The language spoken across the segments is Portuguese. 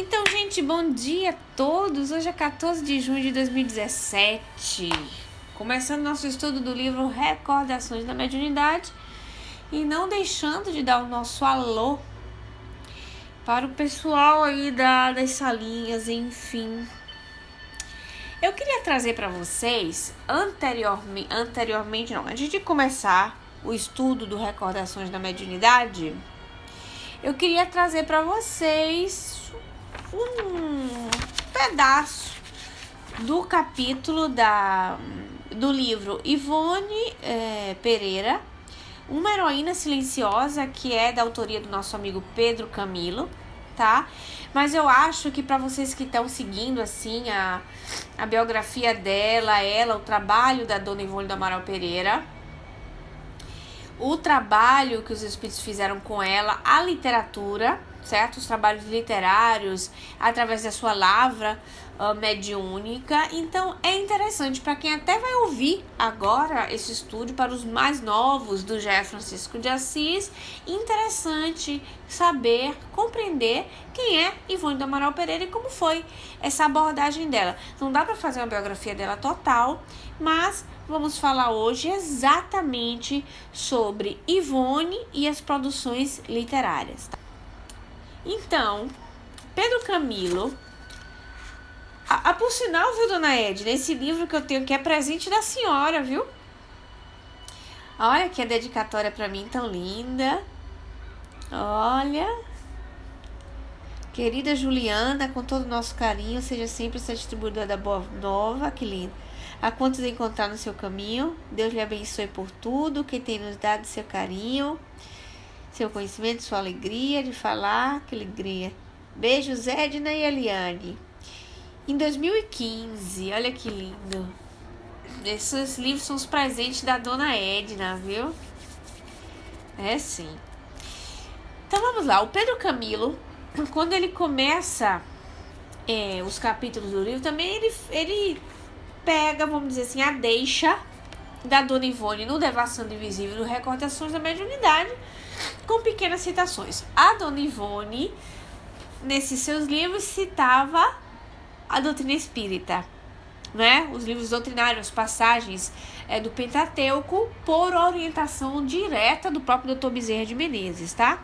Então, gente, bom dia a todos. Hoje é 14 de junho de 2017. Começando nosso estudo do livro Recordações da Mediunidade. E não deixando de dar o nosso alô para o pessoal aí das salinhas, enfim. Eu queria trazer para vocês, antes de começar o estudo do Recordações da Mediunidade, eu queria trazer para vocês um pedaço do capítulo do livro Ivone Pereira, Uma Heroína Silenciosa, que é da autoria do nosso amigo Pedro Camilo, tá? Mas eu acho que para vocês que estão seguindo assim a biografia dela, o trabalho da dona Ivone do Amaral Pereira, o trabalho que os espíritos fizeram com ela, a literatura, certo? Os trabalhos literários através da sua lavra mediúnica. Então é interessante para quem até vai ouvir agora esse estudo, para os mais novos do José Francisco de Assis, interessante saber, compreender quem é Ivone do Amaral Pereira e como foi essa abordagem dela. Não dá para fazer uma biografia dela total, mas vamos falar hoje exatamente sobre Ivone e as produções literárias. Então, Pedro Camilo, por sinal, viu, dona Edna, esse livro que eu tenho aqui é presente da senhora, viu? Olha que dedicatória para mim tão linda. Olha. Querida Juliana, com todo o nosso carinho, seja sempre essa distribuidora da Boa Nova, que lindo. A quantos encontrar no seu caminho, Deus lhe abençoe por tudo, que tem nos dado seu carinho, seu conhecimento, sua alegria de falar, que alegria. Beijos, Edna e Eliane. Em 2015, olha que lindo. Esses livros são os presentes da dona Edna, viu? É sim. Então vamos lá, o Pedro Camilo, quando ele começa os capítulos do livro, também ele pega, vamos dizer assim, a deixa da dona Ivone no Devassando Invisível, no Recordações da Mediunidade, com pequenas citações. A dona Ivone, nesses seus livros, citava a doutrina espírita, né? Os livros doutrinários, passagens do Pentateuco, por orientação direta do próprio Dr. Bezerra de Menezes, tá?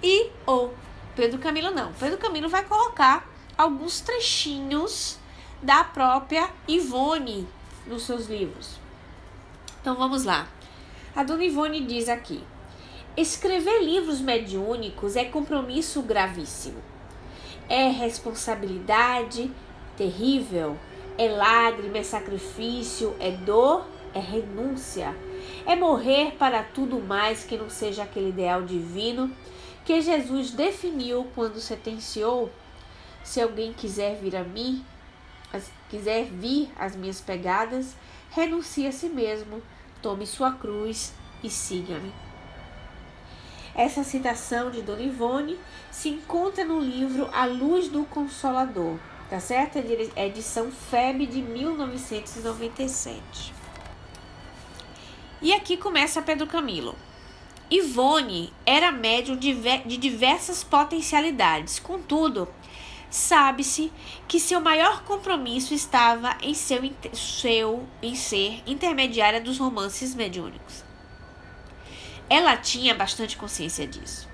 E o Pedro Camilo não. Pedro Camilo vai colocar alguns trechinhos da própria Ivone nos seus livros. Então vamos lá. A dona Ivone diz aqui: escrever livros mediúnicos é compromisso gravíssimo. É responsabilidade terrível, é lágrima, é sacrifício, é dor, é renúncia. É morrer para tudo mais que não seja aquele ideal divino que Jesus definiu quando sentenciou: se alguém quiser vir a mim, quiser vir às minhas pegadas, renuncie a si mesmo, tome sua cruz e siga-me. Essa citação de Dona Ivone se encontra no livro A Luz do Consolador, tá certo? É edição FEB de 1997. E aqui começa Pedro Camilo. Ivone era médium de diversas potencialidades, contudo, sabe-se que seu maior compromisso estava em ser intermediária dos romances mediúnicos. Ela tinha bastante consciência disso,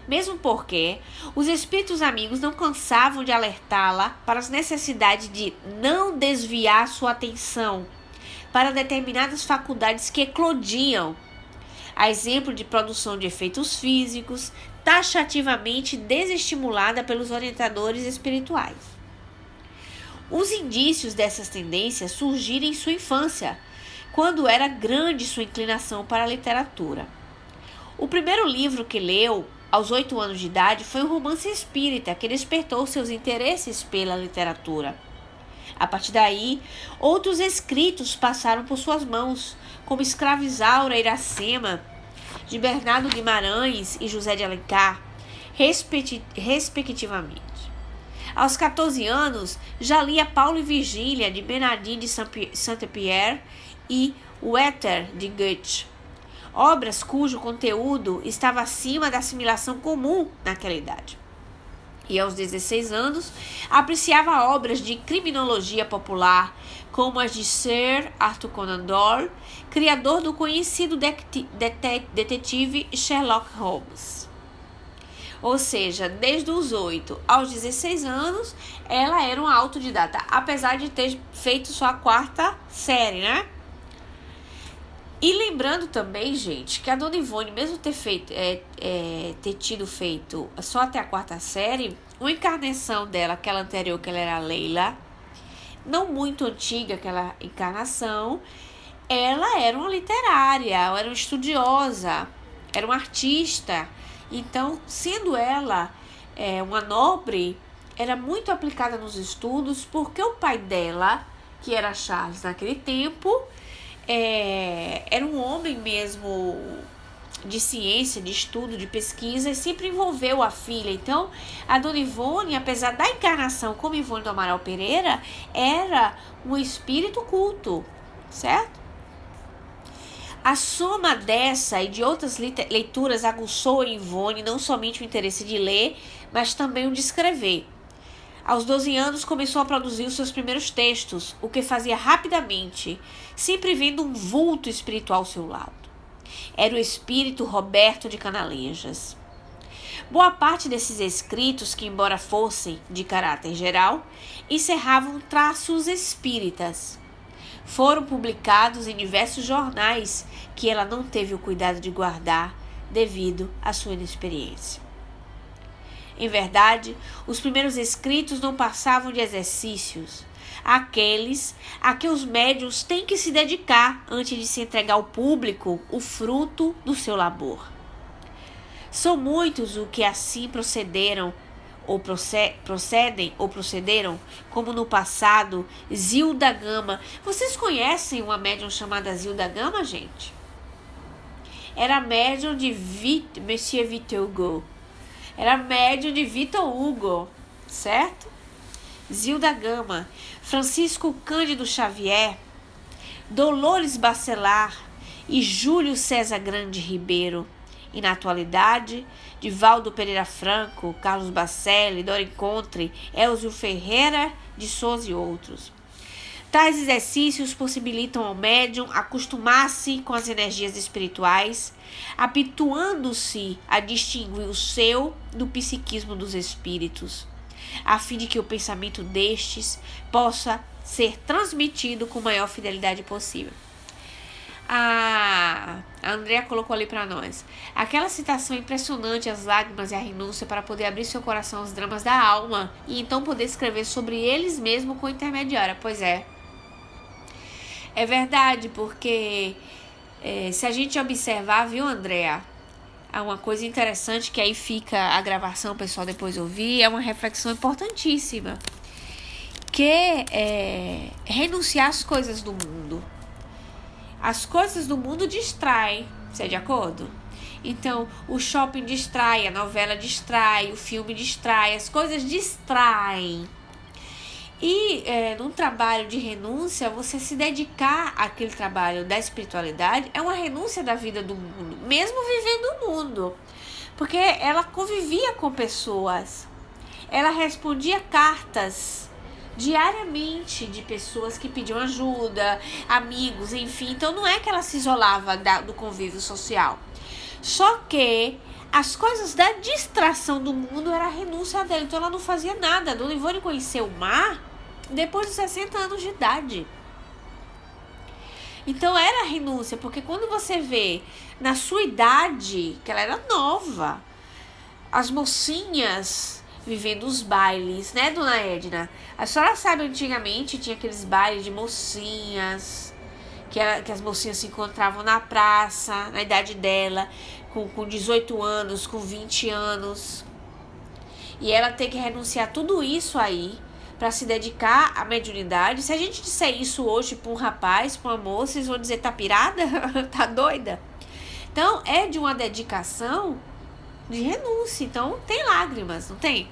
mesmo porque os espíritos amigos não cansavam de alertá-la para as necessidades de não desviar sua atenção para determinadas faculdades que eclodiam, a exemplo de produção de efeitos físicos, taxativamente desestimulada pelos orientadores espirituais. Os indícios dessas tendências surgiram em sua infância, quando era grande sua inclinação para a literatura. O primeiro livro que leu, aos 8 anos de idade, foi um romance espírita que despertou seus interesses pela literatura. A partir daí, outros escritos passaram por suas mãos, como Escravizaura Iracema, de Bernardo Guimarães e José de Alencar, respectivamente. Aos 14 anos, já lia Paulo e Virgília, de Bernardin de Saint-Pierre, e O Éter, de Goethe, obras cujo conteúdo estava acima da assimilação comum naquela idade. E aos 16 anos, apreciava obras de criminologia popular, como as de Sir Arthur Conan Doyle, criador do conhecido detetive Sherlock Holmes. Ou seja, desde os 8 aos 16 anos, ela era uma autodidata, apesar de ter feito só a 4ª série, né? E lembrando também, gente, que a Dona Ivone, mesmo ter tido feito só até a 4ª série, uma encarnação dela, aquela anterior, que ela era a Leila, não muito antiga aquela encarnação, ela era uma literária, ela era uma estudiosa, era uma artista. Então, sendo ela uma nobre, era muito aplicada nos estudos, porque o pai dela, que era Charles naquele tempo, era um homem mesmo de ciência, de estudo, de pesquisa, e sempre envolveu a filha. Então, a Dona Ivone, apesar da encarnação como Ivone do Amaral Pereira, era um espírito culto, certo? A soma dessa e de outras leituras aguçou em Ivone não somente o interesse de ler, mas também o de escrever. Aos 12 anos começou a produzir os seus primeiros textos, o que fazia rapidamente, sempre vendo um vulto espiritual ao seu lado. Era o espírito Roberto de Canalenjas. Boa parte desses escritos, que embora fossem de caráter geral, encerravam traços espíritas. Foram publicados em diversos jornais que ela não teve o cuidado de guardar devido à sua inexperiência. Em verdade, os primeiros escritos não passavam de exercícios, aqueles a que os médiuns têm que se dedicar antes de se entregar ao público o fruto do seu labor. São muitos os que assim procederam, como no passado, Zilda Gama. Vocês conhecem uma médium chamada Zilda Gama, gente? Era médium de Monsieur Victor Hugo. Era médium de Victor Hugo, certo? Zilda Gama, Francisco Cândido Xavier, Dolores Bacelar e Júlio César Grande Ribeiro. E na atualidade, Divaldo Pereira Franco, Carlos Bacelli, Dora Encontre, Elzio Ferreira de Souza e outros. Tais exercícios possibilitam ao médium acostumar-se com as energias espirituais, habituando-se a distinguir o seu do psiquismo dos espíritos, a fim de que o pensamento destes possa ser transmitido com a maior fidelidade possível. A Andrea colocou ali para nós aquela citação impressionante, as lágrimas e a renúncia, para poder abrir seu coração aos dramas da alma e então poder escrever sobre eles mesmo com intermediária. Pois é verdade, porque se a gente observar, viu, Andrea, é uma coisa interessante que aí fica a gravação, o pessoal depois ouvir, é uma reflexão importantíssima, que é renunciar às coisas do mundo. As coisas do mundo distraem, você é de acordo? Então, o shopping distrai, a novela distrai, o filme distrai, as coisas distraem. E num trabalho de renúncia, você se dedicar àquele trabalho da espiritualidade é uma renúncia da vida do mundo, mesmo vivendo o mundo. Porque ela convivia com pessoas, ela respondia cartas diariamente de pessoas que pediam ajuda, amigos, enfim. Então não é que ela se isolava do convívio social. Só que as coisas da distração do mundo era a renúncia dela. Então ela não fazia nada. A Dona Ivone conheceu o mar depois de 60 anos de idade. Então era a renúncia, porque quando você vê na sua idade, que ela era nova, as mocinhas vivendo os bailes, né, Dona Edna? A senhora sabe, antigamente tinha aqueles bailes de mocinhas, que as mocinhas se encontravam na praça, na idade dela, com 18 anos, com 20 anos. E ela tem que renunciar a tudo isso aí para se dedicar à mediunidade. Se a gente disser isso hoje para um rapaz, para uma moça, vocês vão dizer, tá pirada? Tá doida? Então, é de uma dedicação de renúncia. Então, tem lágrimas, não tem?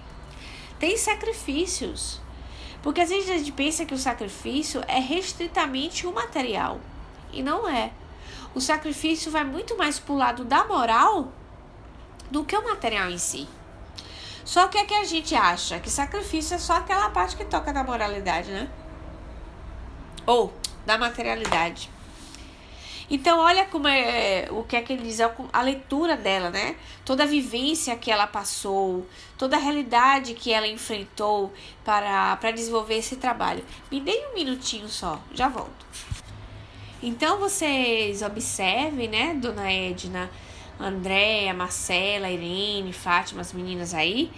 Tem sacrifícios. Porque às vezes a gente pensa que o sacrifício é restritamente o material. E não é. O sacrifício vai muito mais pro lado da moral do que o material em si. Só que é que a gente acha que sacrifício é só aquela parte que toca da moralidade, né? Ou da materialidade. Então, olha como o que é que ele diz, a leitura dela, né? Toda a vivência que ela passou, toda a realidade que ela enfrentou para desenvolver esse trabalho. Me dê um minutinho só, já volto. Então, vocês observem, né, Dona Edna, Andréa, Marcela, Irene, Fátima, as meninas aí,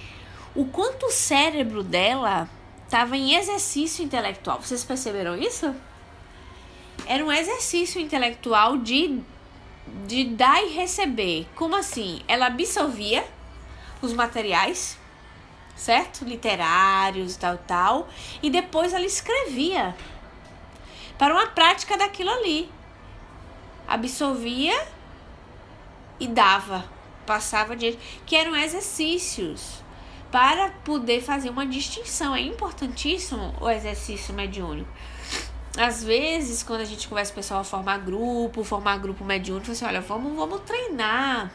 o quanto o cérebro dela estava em exercício intelectual. Vocês perceberam isso? Era um exercício intelectual de dar e receber. Como assim? Ela absorvia os materiais, certo? Literários, tal. E depois ela escrevia para uma prática daquilo ali. Absorvia e dava. Passava adiante. Que eram exercícios para poder fazer uma distinção. É importantíssimo o exercício mediúnico. Às vezes, quando a gente conversa com o pessoal a formar grupo mediúnico, assim, olha, vamos treinar.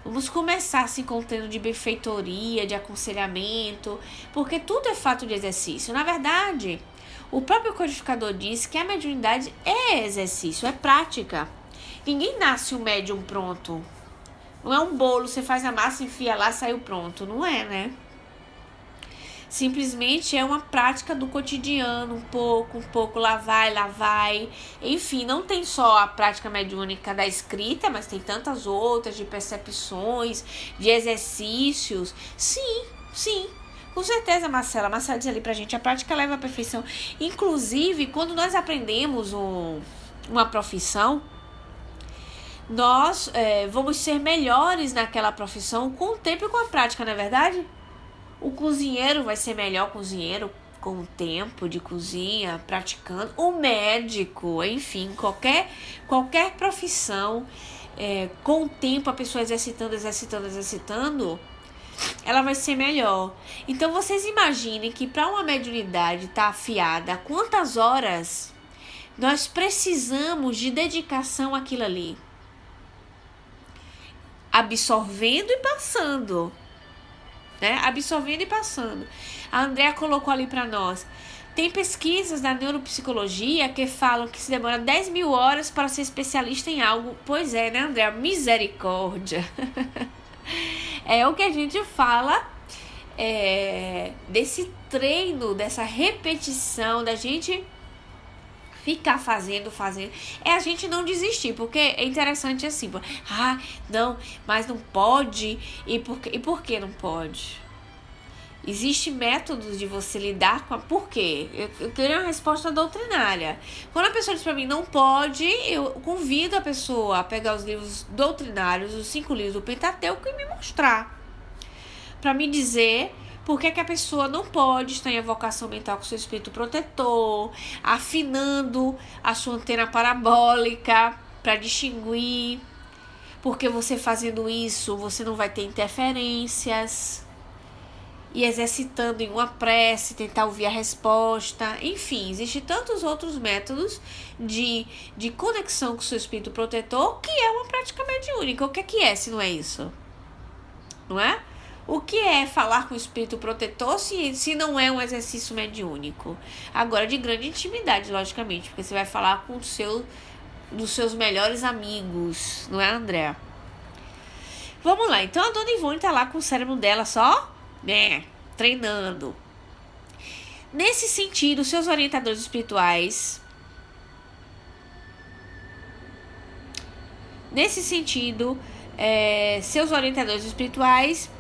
Vamos começar assim com o treino de benfeitoria, de aconselhamento, porque tudo é fato de exercício. Na verdade, o próprio codificador diz que a mediunidade é exercício, é prática. Ninguém nasce um médium pronto. Não é um bolo, você faz a massa, enfia lá, saiu pronto. Não é, né? Simplesmente é uma prática do cotidiano, um pouco, lá vai. Enfim, não tem só a prática mediúnica da escrita, mas tem tantas outras, de percepções, de exercícios. Sim, com certeza, Marcela. Marcela diz ali pra gente, a prática leva à perfeição. Inclusive, quando nós aprendemos uma profissão, nós vamos ser melhores naquela profissão com o tempo e com a prática, não é verdade? O cozinheiro vai ser melhor cozinheiro com o tempo de cozinha, praticando. O médico, enfim, qualquer profissão, com o tempo a pessoa exercitando, ela vai ser melhor. Então, vocês imaginem que para uma mediunidade estar afiada, quantas horas nós precisamos de dedicação àquilo ali? Absorvendo e passando. Né? Absorvendo e passando. A Andréa colocou ali para nós. Tem pesquisas da neuropsicologia que falam que se demora 10.000 horas para ser especialista em algo. Pois é, né, Andréa? Misericórdia. É o que a gente fala desse treino, dessa repetição, da gente ficar fazendo, é a gente não desistir, porque é interessante assim, não, mas não pode, e por que não pode? Existe métodos de você lidar com por quê? Eu queria uma resposta doutrinária. Quando a pessoa diz pra mim não pode, eu convido a pessoa a pegar os livros doutrinários, os 5 livros do Pentateuco e me mostrar, pra me dizer por que a pessoa não pode estar em evocação mental com seu espírito protetor, afinando a sua antena parabólica para distinguir, porque você fazendo isso, você não vai ter interferências, e exercitando em uma prece, tentar ouvir a resposta. Enfim, existem tantos outros métodos de conexão com o seu espírito protetor, que é uma prática mediúnica. O que é se não é isso? Não é? O que é falar com o espírito protetor se não é um exercício mediúnico? Agora, de grande intimidade, logicamente, porque você vai falar com dos seus melhores amigos, não é, André? Vamos lá, então a Dona Ivone tá lá com o cérebro dela só, treinando. Nesse sentido, seus orientadores espirituais... seus orientadores espirituais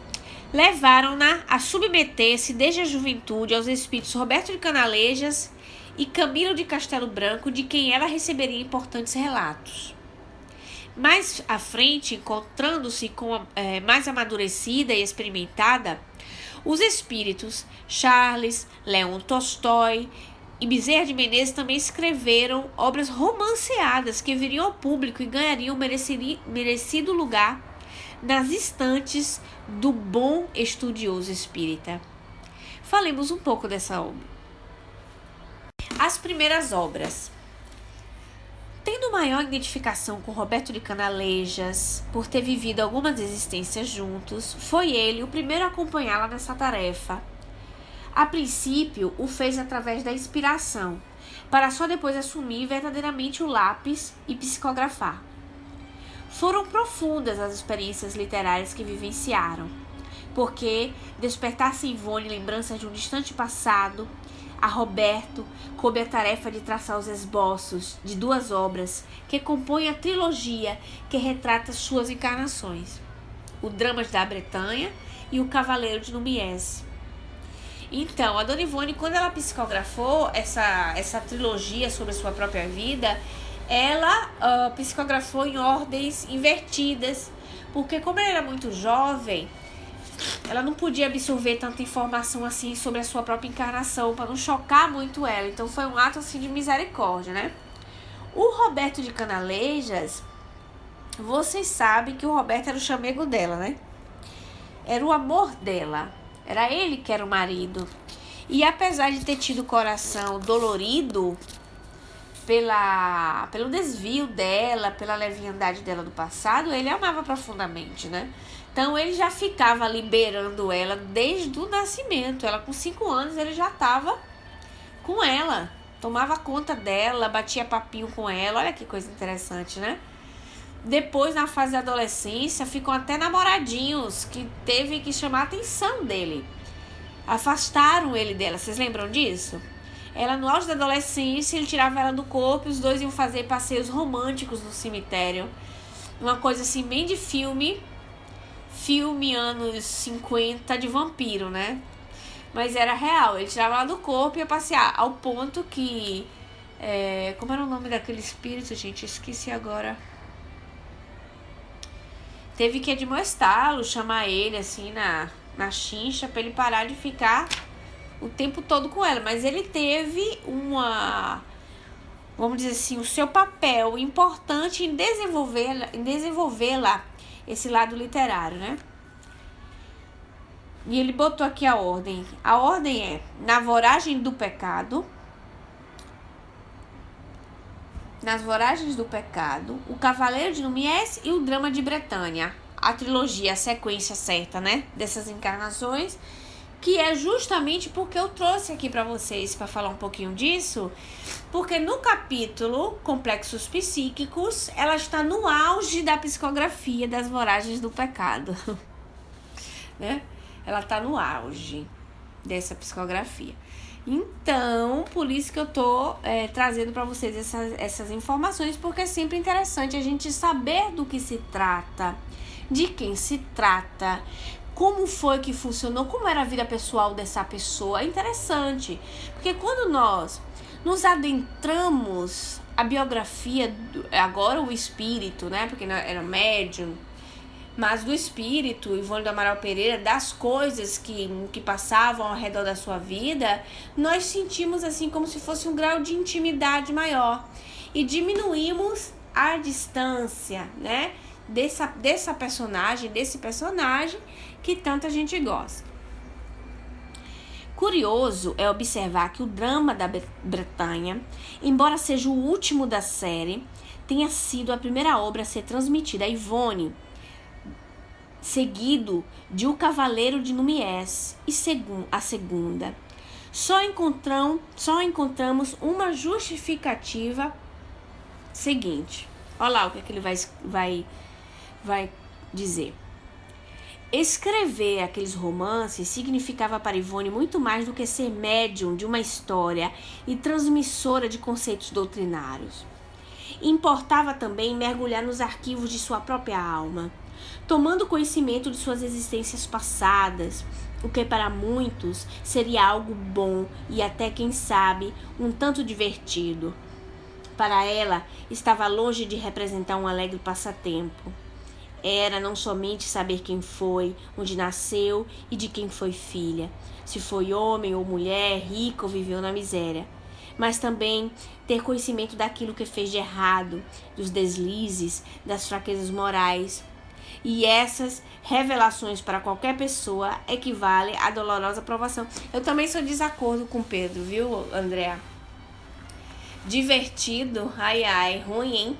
levaram-na a submeter-se desde a juventude aos espíritos Roberto de Canalejas e Camilo de Castelo Branco, de quem ela receberia importantes relatos. Mais à frente, encontrando-se com mais amadurecida e experimentada, os espíritos Charles, Leon Tolstói e Bezerra de Menezes também escreveram obras romanceadas que viriam ao público e ganhariam merecido lugar nas estantes do bom estudioso espírita. Falemos um pouco dessa obra. As primeiras obras. Tendo tendo maior identificação com Roberto de Canalejas, por ter vivido algumas existências juntos, foi ele o primeiro a acompanhá-la nessa tarefa. A princípio, o fez através da inspiração, para só depois assumir verdadeiramente o lápis e psicografar. Foram profundas as experiências literárias que vivenciaram, porque despertasse em Ivone lembranças de um distante passado. A Roberto coube a tarefa de traçar os esboços de 2 obras que compõem a trilogia que retrata suas encarnações: o Dramas da Bretanha e o Cavaleiro de Numies. Então, a Dona Ivone, quando ela psicografou essa trilogia sobre a sua própria vida, ela psicografou em ordens invertidas, porque como ela era muito jovem, ela não podia absorver tanta informação assim sobre a sua própria encarnação, para não chocar muito ela. Então foi um ato assim de misericórdia, né? O Roberto de Canalejas, vocês sabem que o Roberto era o chamego dela, né? Era o amor dela. Era ele que era o marido. E apesar de ter tido o coração dolorido pelo desvio dela, pela leviandade dela do passado, ele amava profundamente, né? Então ele já ficava liberando ela desde o nascimento. Ela com 5 anos, ele já estava com ela. Tomava conta dela, batia papinho com ela. Olha que coisa interessante, né? Depois, na fase da adolescência, ficam até namoradinhos, que teve que chamar a atenção dele. Afastaram ele dela. Vocês lembram disso? Ela, no auge da adolescência, ele tirava ela do corpo e os dois iam fazer passeios românticos no cemitério. Uma coisa assim, bem de filme anos 50 de vampiro, né? Mas era real. Ele tirava ela do corpo e ia passear. Ao ponto que... como era o nome daquele espírito, gente? Esqueci agora. Teve que admoestá-lo, chamar ele assim na chincha pra ele parar de ficar o tempo todo com ela. Mas ele teve vamos dizer assim, o seu papel importante em desenvolvê-la, esse lado literário, né? E ele botou aqui a ordem. A ordem é Na Voragem do Pecado, Nas Voragens do Pecado, O Cavaleiro de Numies e O Drama de Bretanha. A trilogia, a sequência certa, né? Dessas encarnações, que é justamente porque eu trouxe aqui para vocês para falar um pouquinho disso, porque no capítulo Complexos Psíquicos, ela está no auge da psicografia das Voragens do Pecado, né? Ela está no auge dessa psicografia. Então, por isso que eu tô trazendo para vocês essas informações, porque é sempre interessante a gente saber do que se trata, de quem se trata, como foi que funcionou, como era a vida pessoal dessa pessoa. É interessante, porque quando nós nos adentramos a biografia, agora o espírito, né? Porque era médium, mas do espírito, Ivone do Amaral Pereira, das coisas que passavam ao redor da sua vida, nós sentimos assim como se fosse um grau de intimidade maior. E diminuímos a distância, né? Desse personagem que tanta gente gosta. Curioso é observar que o Drama da Bretanha, embora seja o último da série, tenha sido a primeira obra a ser transmitida a Ivone, seguido de O Cavaleiro de Numies e a segunda. Só encontramos uma justificativa seguinte. Olha lá o que ele vai dizer. Escrever aqueles romances significava para Ivone muito mais do que ser médium de uma história e transmissora de conceitos doutrinários. Importava também mergulhar nos arquivos de sua própria alma, tomando conhecimento de suas existências passadas, o que para muitos seria algo bom e até, quem sabe, um tanto divertido. Para ela, estava longe de representar um alegre passatempo. Era não somente saber quem foi, onde nasceu e de quem foi filha, se foi homem ou mulher, rico ou viveu na miséria, mas também ter conhecimento daquilo que fez de errado, dos deslizes, das fraquezas morais. E essas revelações para qualquer pessoa equivalem à dolorosa provação. Eu também sou de desacordo com Pedro, viu, Andréa? divertido, ai ai, ruim, hein?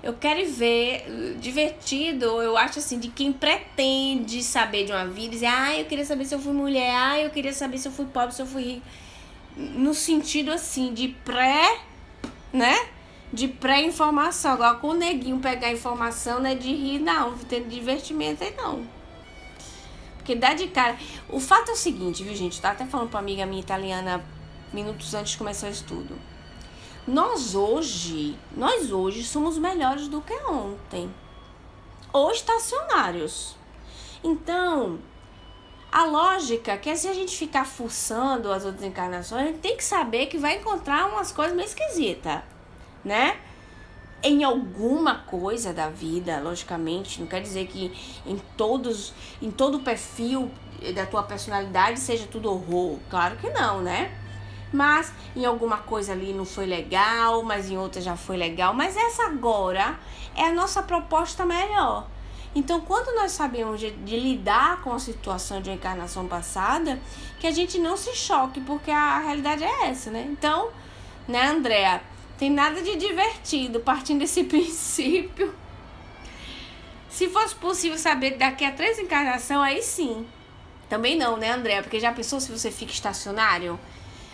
Eu quero ver divertido, eu acho assim, de quem pretende saber de uma vida, dizer, eu queria saber se eu fui mulher, eu queria saber se eu fui pobre, se eu fui rico. No sentido assim, de né? De pré-informação. Agora, com o neguinho pegar a informação, não é de rir, não, tendo divertimento aí, não. Porque dá de cara. O fato é o seguinte, viu, gente? Eu tava até falando pra uma amiga minha italiana minutos antes de começar o estudo. Nós hoje somos melhores do que ontem. Ou estacionários. Então, a lógica é que se a gente ficar fuçando as outras encarnações, a gente tem que saber que vai encontrar umas coisas meio esquisitas, né? Em alguma coisa da vida, logicamente, não quer dizer que em todo o perfil da tua personalidade seja tudo horror. Claro que não, né? Mas em alguma coisa ali não foi legal, mas em outra já foi legal. Mas essa agora é a nossa proposta melhor. Então, quando nós sabemos de lidar com a situação de uma encarnação passada, que a gente não se choque, porque a realidade é essa, né? Então, né, Andréa? Tem nada de divertido partindo desse princípio. Se fosse possível saber daqui a 3 encarnações, aí sim. Também não, né, Andréa? Porque já pensou se você fica estacionário?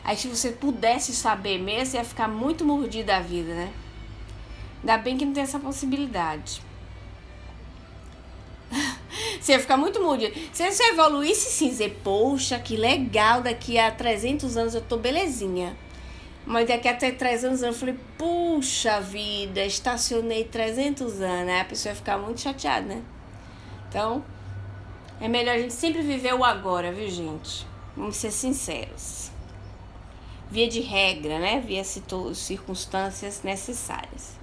Aí se você pudesse saber mesmo, você ia ficar muito mordido da vida, né? Ainda bem que não tem essa possibilidade. Você ia ficar muito mordido. Se você evoluísse sim, dizer, poxa, que legal, daqui a 300 anos eu tô belezinha. Mas daqui a 300 anos eu falei, puxa vida, estacionei 300 anos. Aí a pessoa ia ficar muito chateada, né? Então, é melhor a gente sempre viver o agora, viu, gente? Vamos ser sinceros. Via de regra, né? Via circunstâncias necessárias.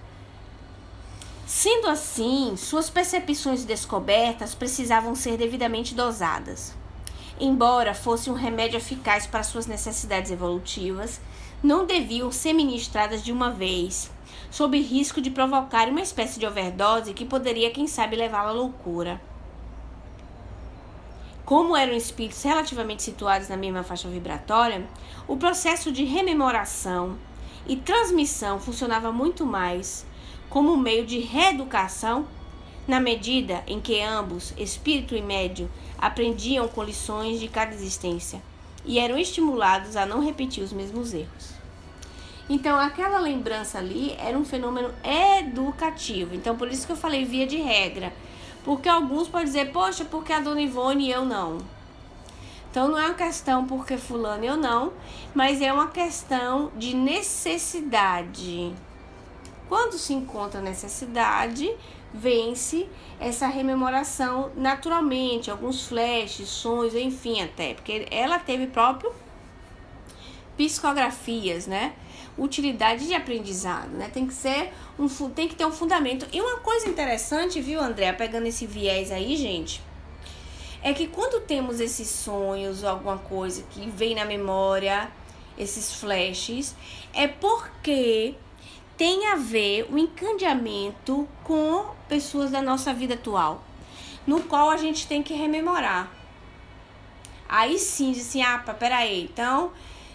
Sendo assim, suas percepções e descobertas precisavam ser devidamente dosadas. Embora fosse um remédio eficaz para suas necessidades evolutivas, não deviam ser ministradas de uma vez, sob risco de provocar uma espécie de overdose que poderia, quem sabe, levá-la à loucura. Como eram espíritos relativamente situados na mesma faixa vibratória, o processo de rememoração e transmissão funcionava muito mais como um meio de reeducação, na medida em que ambos, espírito e médium, aprendiam com lições de cada existência e eram estimulados a não repetir os mesmos erros. Então, aquela lembrança ali era um fenômeno educativo. Então, por isso que eu falei via de regra. Porque alguns podem dizer, poxa, porque a dona Ivone e eu não. Então, não é uma questão porque fulano e eu não, mas é uma questão de necessidade. Quando se encontra necessidade, vence essa rememoração naturalmente, alguns flashes, sonhos, enfim, até, porque ela teve próprio psicografias, né? Utilidade de aprendizado, né? Tem que ter um fundamento. E uma coisa interessante, viu, André, pegando esse viés aí, gente, é que quando temos esses sonhos ou alguma coisa que vem na memória, esses flashes, é porque tem a ver o encandeamento com pessoas da nossa vida atual, no qual a gente tem que rememorar. Aí sim, diz assim, peraí, então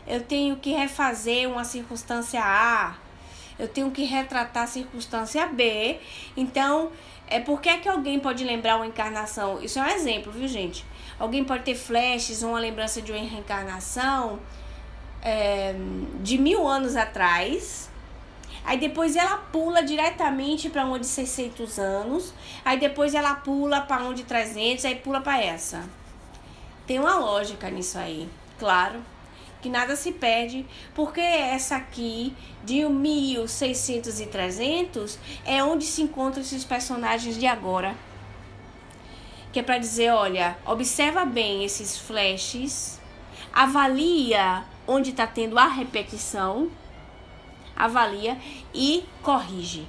eu tenho que refazer uma circunstância A, eu tenho que retratar a circunstância B, então, por que é que alguém pode lembrar uma encarnação? Isso é um exemplo, viu, gente? Alguém pode ter flashes, uma lembrança de uma reencarnação de 1000 anos atrás. Aí depois ela pula diretamente para uma de 600 anos. Aí depois ela pula para uma de 300, aí pula para essa. Tem uma lógica nisso aí, claro, que nada se perde, porque essa aqui, de 1600 e 300, é onde se encontram esses personagens de agora. Que é para dizer, olha, observa bem esses flashes, avalia onde está tendo a repetição, avalia e corrige.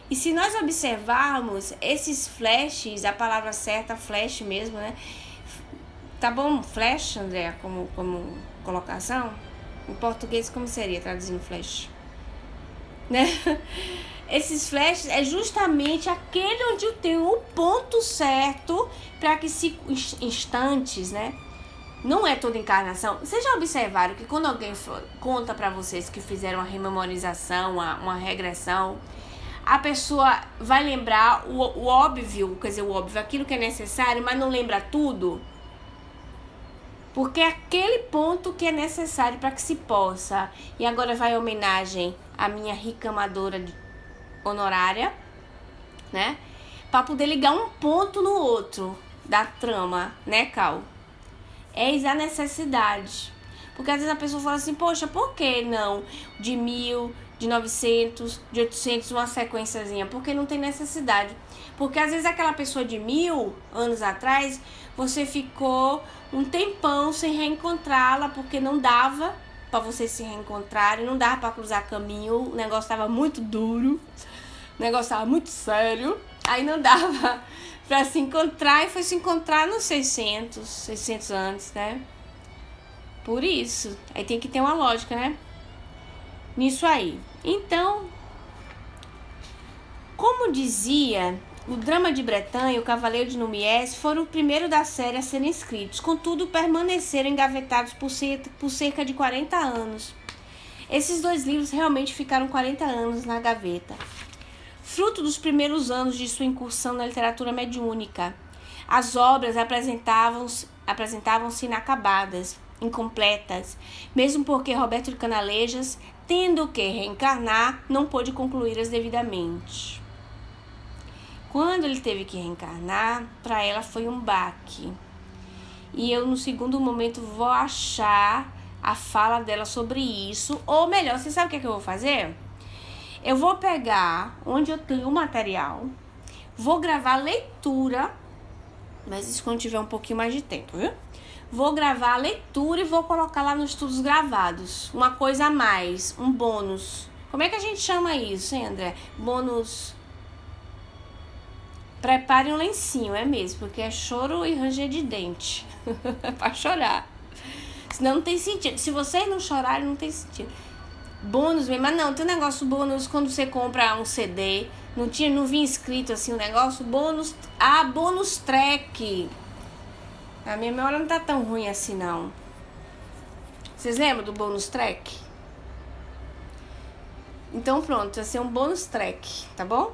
E se nós observarmos esses flashes, a palavra certa, flash mesmo, né? Tá bom, flash, André, como colocação? Em português, como seria traduzindo flash? Né? Esses flashes é justamente aquele onde eu tenho o ponto certo para que se instantes, né? não é toda encarnação. Vocês já observaram que quando alguém conta pra vocês que fizeram uma rememorização, uma regressão, a pessoa vai lembrar o óbvio, quer dizer, o óbvio, aquilo que é necessário, mas não lembra tudo? Porque é aquele ponto que é necessário para que se possa. E agora vai a homenagem à minha rica amadora honorária, né? Para poder ligar um ponto no outro da trama, né, Cal? Eis a necessidade. Porque às vezes a pessoa fala assim, poxa, por que não de 1000, de 900, de 800, uma sequenciazinha? Porque não tem necessidade. Porque às vezes aquela pessoa de 1000 anos atrás, você ficou um tempão sem reencontrá-la, porque não dava para vocês se reencontrarem, não dava para cruzar caminho, o negócio estava muito duro, o negócio estava muito sério, aí não dava para se encontrar, e foi se encontrar nos 600 anos, né? Por isso, aí tem que ter uma lógica, né? Nisso aí. Então, como dizia, o Drama de Bretanha e o Cavaleiro de Numies foram o primeiro da série a serem escritos, contudo permaneceram engavetados por cerca de 40 anos. Esses 2 livros realmente ficaram 40 anos na gaveta. Fruto dos primeiros anos de sua incursão na literatura mediúnica, as obras apresentavam-se inacabadas, incompletas, mesmo porque Roberto de Canalejas, tendo que reencarnar, não pôde concluí-las devidamente. Quando ele teve que reencarnar, para ela foi um baque. E eu, no segundo momento, vou achar a fala dela sobre isso. Ou melhor, você sabe o que eu vou fazer? Eu vou pegar onde eu tenho o material, vou gravar a leitura, mas isso quando tiver um pouquinho mais de tempo, viu? Vou gravar a leitura e vou colocar lá nos estudos gravados. Uma coisa a mais, um bônus. Como é que a gente chama isso, hein, André? Bônus. Prepare um lencinho, é mesmo, porque é choro e ranger de dente. Pra chorar. Senão não tem sentido. Se vocês não chorarem, não tem sentido. Bônus mesmo, mas não, tem um negócio bônus quando você compra um CD. Não vinha escrito assim o negócio, bônus. Ah, bônus track. A minha memória não tá tão ruim assim, não. Vocês lembram do bônus track? Então pronto, vai ser um bônus track, tá bom?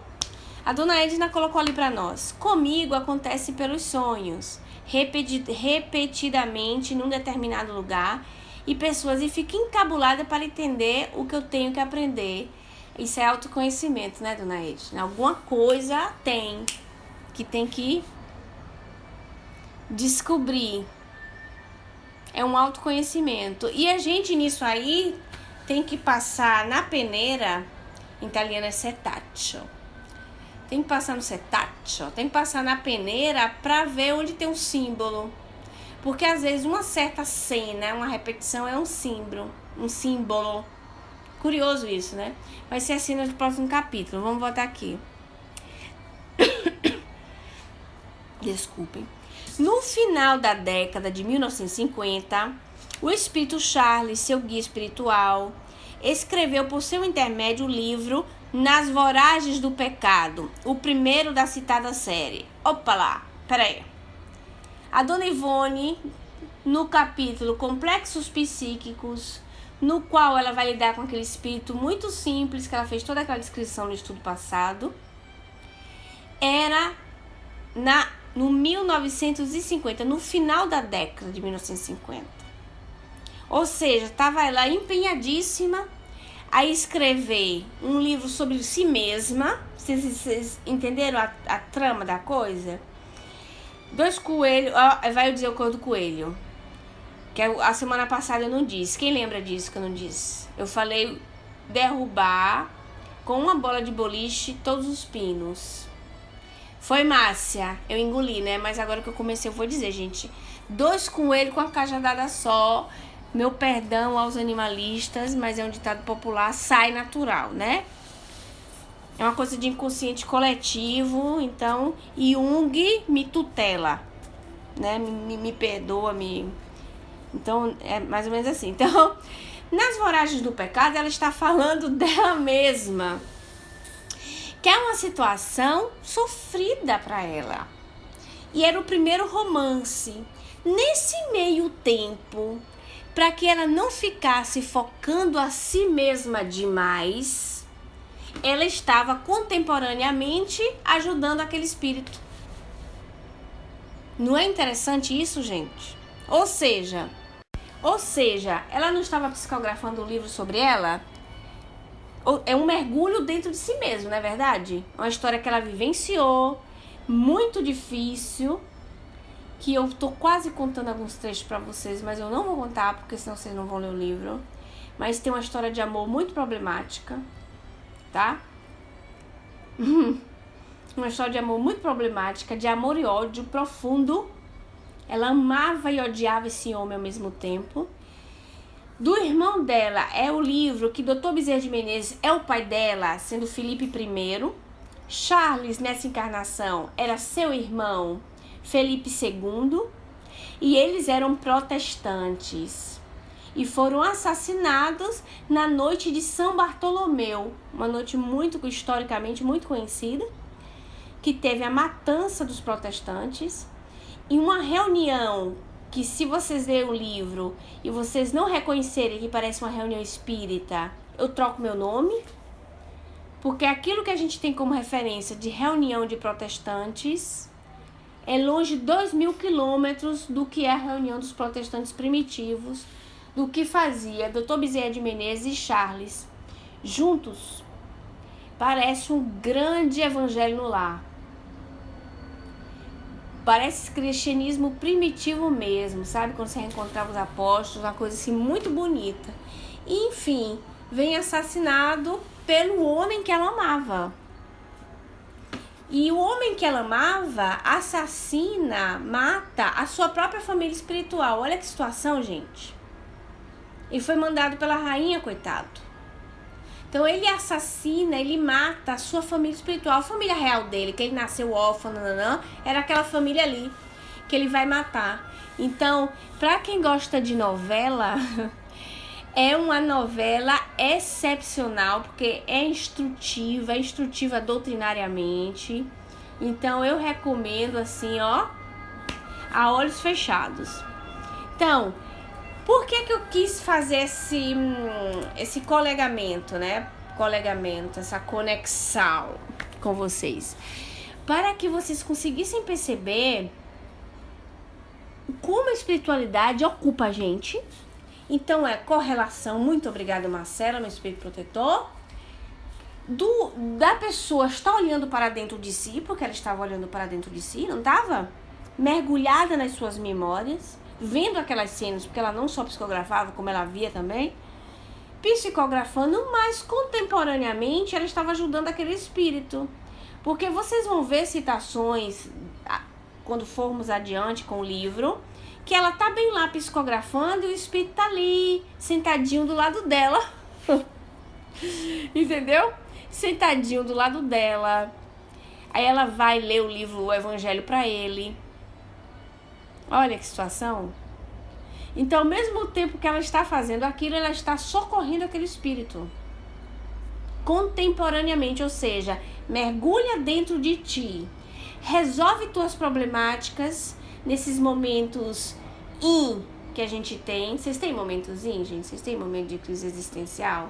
A dona Edna colocou ali pra nós. Comigo acontece pelos sonhos, repetidamente num determinado lugar, e pessoas, e fico encabulada para entender o que eu tenho que aprender. Isso é autoconhecimento, né, dona Edna? Alguma coisa tem que descobrir. É um autoconhecimento. E a gente nisso aí tem que passar na peneira, em italiano é setaccio. Tem que passar no setaccio, tem que passar na peneira para ver onde tem um símbolo. Porque às vezes uma certa cena, uma repetição é um símbolo. Curioso isso, né? Vai ser assim no próximo capítulo. Vamos voltar aqui. Desculpem. No final da década de 1950, o espírito Charles, seu guia espiritual, escreveu por seu intermédio o livro Nas Voragens do Pecado, o primeiro da citada série. Opa lá, peraí. A dona Ivone, no capítulo Complexos Psíquicos, no qual ela vai lidar com aquele espírito muito simples, que ela fez toda aquela descrição no estudo passado, era no 1950, no final da década de 1950. Ou seja, estava ela empenhadíssima a escrever um livro sobre si mesma. Vocês entenderam a trama da coisa? 2 coelhos, vai eu dizer o cor do coelho, que a semana passada eu não disse. Quem lembra disso que eu não disse? Eu falei derrubar com uma bola de boliche todos os pinos. Foi, Márcia, eu engoli, né? Mas agora que eu comecei eu vou dizer, gente. 2 coelhos com a cajadada só. Meu perdão aos animalistas, mas é um ditado popular, sai natural, né? É uma coisa de inconsciente coletivo, então Jung me tutela, né? Me perdoa, Então, é mais ou menos assim. Então, nas Voragens do Pecado, ela está falando dela mesma, que é uma situação sofrida para ela. E era o primeiro romance. Nesse meio tempo, para que ela não ficasse focando a si mesma demais, ela estava contemporaneamente ajudando aquele espírito. Não é interessante isso, gente? Ou seja, ela não estava psicografando um livro sobre ela? É um mergulho dentro de si mesmo, não é verdade? Uma história que ela vivenciou, muito difícil, que eu tô quase contando alguns trechos para vocês, mas eu não vou contar, porque senão vocês não vão ler o livro. Mas tem uma história de amor muito problemática, tá? Uma história de amor muito problemática, de amor e ódio profundo. Ela amava e odiava esse homem ao mesmo tempo. Do irmão dela é o livro que Dr. Bezerra de Menezes é o pai dela, sendo Felipe I. Charles, nessa encarnação, era seu irmão, Felipe II. E eles eram protestantes. E foram assassinados na noite de São Bartolomeu. Uma noite historicamente muito conhecida, que teve a matança dos protestantes. E uma reunião que, se vocês lerem o livro e vocês não reconhecerem que parece uma reunião espírita, eu troco meu nome, porque aquilo que a gente tem como referência de reunião de protestantes é longe 2.000 quilômetros do que é a reunião dos protestantes primitivos, do que fazia Dr. Bezerra de Menezes e Charles juntos. Parece um grande evangelho no lar. Parece cristianismo primitivo mesmo, sabe? Quando você reencontrava os apóstolos, uma coisa assim muito bonita. E, enfim, vem assassinado pelo homem que ela amava. E o homem que ela amava assassina, mata a sua própria família espiritual. Olha que situação, gente. E foi mandado pela rainha, coitado. Então ele assassina, ele mata a sua família espiritual, a família real dele, que ele nasceu órfão, era aquela família ali que ele vai matar. Então, para quem gosta de novela, é uma novela excepcional, porque é instrutiva doutrinariamente. Então eu recomendo assim, ó, a olhos fechados. Então, por que eu quis fazer esse colegamento, né? Essa conexão com vocês. Para que vocês conseguissem perceber como a espiritualidade ocupa a gente. Então, correlação. Muito obrigada, Marcela, meu espírito protetor. Da pessoa estar olhando para dentro de si, porque ela estava olhando para dentro de si, não estava? Mergulhada nas suas memórias, vendo aquelas cenas, porque ela não só psicografava, como ela via também, psicografando, mas contemporaneamente ela estava ajudando aquele espírito. Porque vocês vão ver citações, quando formos adiante com o livro, que ela tá bem lá psicografando e o espírito tá ali, sentadinho do lado dela. Entendeu? Sentadinho do lado dela. Aí ela vai ler o livro, o Evangelho para ele. Olha que situação. Então, ao mesmo tempo que ela está fazendo aquilo, ela está socorrendo aquele espírito. Contemporaneamente, ou seja, mergulha dentro de ti. Resolve tuas problemáticas nesses momentos que a gente tem. Vocês têm momentos gente? Vocês têm momento de crise existencial?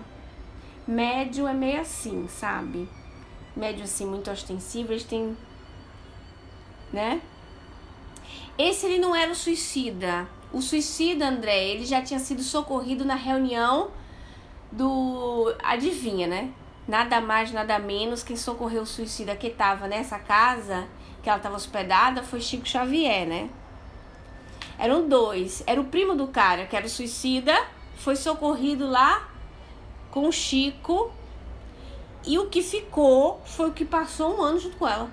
Médio é meio assim, sabe? Médio assim, muito ostensivo, eles têm, né? Esse ele não era o suicida. O suicida, André, ele já tinha sido socorrido na reunião do... Adivinha, né? Nada mais, nada menos, quem socorreu o suicida que estava nessa casa, que ela estava hospedada, foi Chico Xavier, né? Eram dois. Era o primo do cara, que era o suicida, foi socorrido lá com o Chico. E o que ficou foi o que passou um ano junto com ela.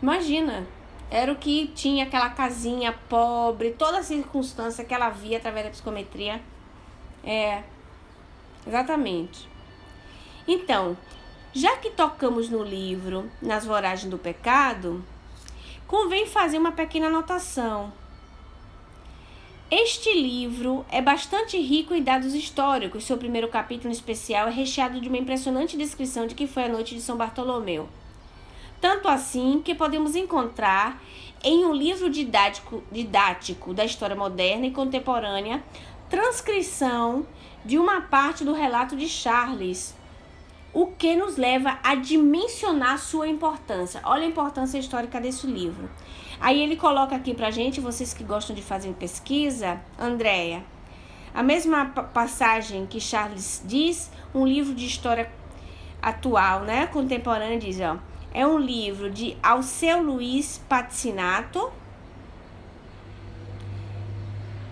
Imagina. Era o que tinha aquela casinha pobre, toda a circunstância que ela via através da psicometria. Exatamente. Então, já que tocamos no livro Nas Voragens do Pecado, convém fazer uma pequena anotação. Este livro é bastante rico em dados históricos. Seu primeiro capítulo em especial é recheado de uma impressionante descrição de que foi a noite de São Bartolomeu. Tanto assim que podemos encontrar em um livro didático da história moderna e contemporânea, transcrição de uma parte do relato de Charles, o que nos leva a dimensionar sua importância. Olha a importância histórica desse livro. Aí ele coloca aqui pra gente, vocês que gostam de fazer pesquisa, Andréia, a mesma passagem que Charles diz, um livro de história atual, né, contemporânea, diz, ó, é um livro de Alceu Luiz Patzinato,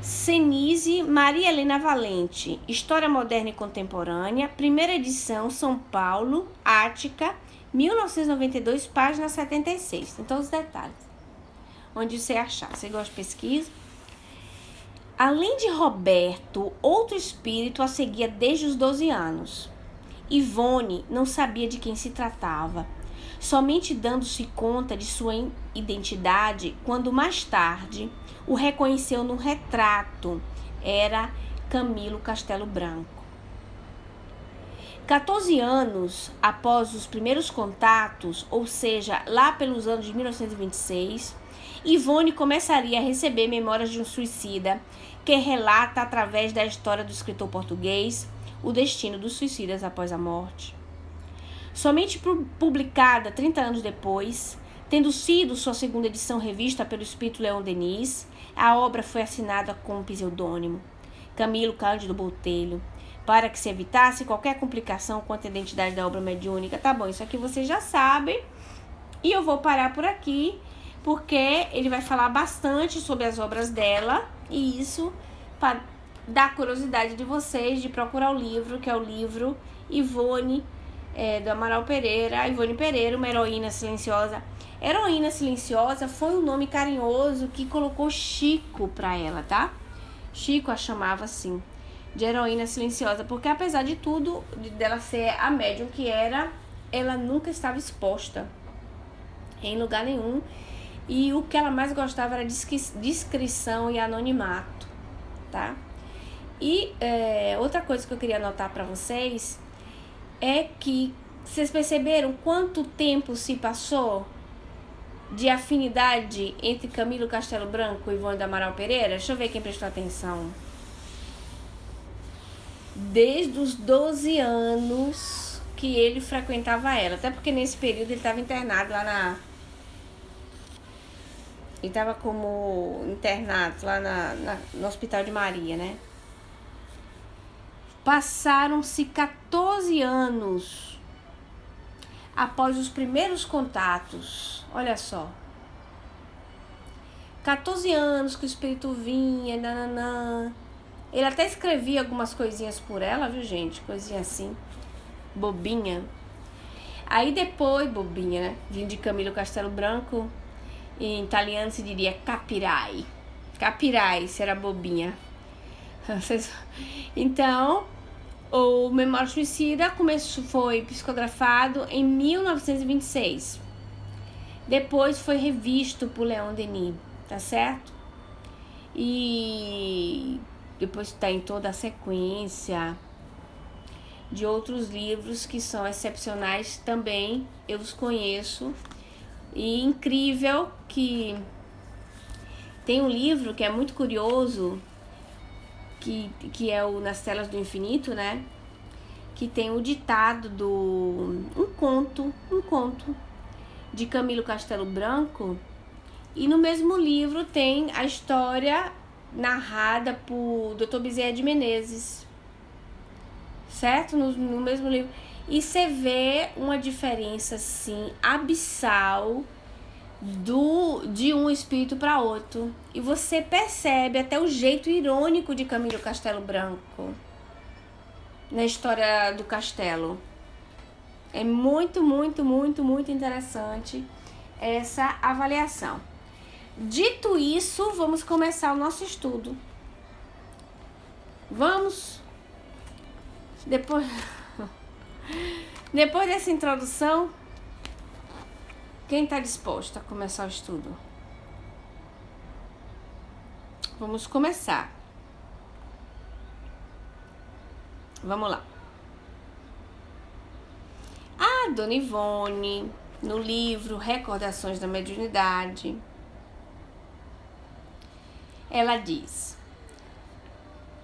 Senise Maria Helena Valente, História Moderna e Contemporânea, primeira edição, São Paulo, Ática, 1992, página 76. Então, os detalhes. Onde você achar. Você gosta de pesquisa? Além de Roberto, outro espírito a seguia desde os 12 anos. Ivone não sabia de quem se tratava, somente dando-se conta de sua identidade quando mais tarde o reconheceu no retrato. Era Camilo Castelo Branco. 14 anos após os primeiros contatos, ou seja, lá pelos anos de 1926, Ivone começaria a receber memórias de um suicida que relata através da história do escritor português o destino dos suicidas após a morte. Somente publicada 30 anos depois, tendo sido sua segunda edição revista pelo espírito Leon Denis, a obra foi assinada com um pseudônimo, Camilo Cândido Botelho, para que se evitasse qualquer complicação quanto à identidade da obra mediúnica. Tá bom, isso aqui vocês já sabem. E eu vou parar por aqui, porque ele vai falar bastante sobre as obras dela, e isso para dar curiosidade de vocês de procurar o livro, que é o livro Ivone, do Amaral Pereira, Ivone Pereira, Uma Heroína Silenciosa. Heroína Silenciosa foi um nome carinhoso que colocou Chico pra ela, tá? Chico a chamava assim, de Heroína Silenciosa, porque apesar de tudo, dela ser a médium que era, ela nunca estava exposta em lugar nenhum, e o que ela mais gostava era discrição e anonimato, tá? E outra coisa que eu queria anotar pra vocês é que vocês perceberam quanto tempo se passou de afinidade entre Camilo Castelo Branco e Ivone do Amaral Pereira? Deixa eu ver quem prestou atenção. Desde os 12 anos que ele frequentava ela. Até porque nesse período ele estava internado lá na... Ele estava como internado lá no Hospital de Maria, né? Passaram-se 14 anos após os primeiros contatos. Olha só. 14 anos que o espírito vinha, nananã. Ele até escrevia algumas coisinhas por ela, viu, gente? Coisinha assim, bobinha. Aí depois, bobinha, né? Vindo de Camilo Castelo Branco, em italiano se diria capirai. Capirai, será bobinha. Então, o Memória Suicida foi psicografado em 1926. Depois foi revisto por Leon Denis, tá certo? E depois está em toda a sequência de outros livros que são excepcionais também, eu os conheço. E incrível que tem um livro que é muito curioso, que é o Nas Telas do Infinito, né? Que tem o ditado um conto de Camilo Castelo Branco, e no mesmo livro tem a história narrada por Dr. Bezerra de Menezes, certo? No mesmo livro. E você vê uma diferença, assim, abissal de um espírito para outro. E você percebe até o jeito irônico de Camilo Castelo Branco na história do castelo. É muito, muito, muito, muito interessante essa avaliação. Dito isso, vamos começar o nosso estudo. Vamos? Depois dessa introdução, quem está disposto a começar o estudo? Vamos começar. Vamos lá. A Dona Ivone, no livro Recordações da Mediunidade, Ela diz: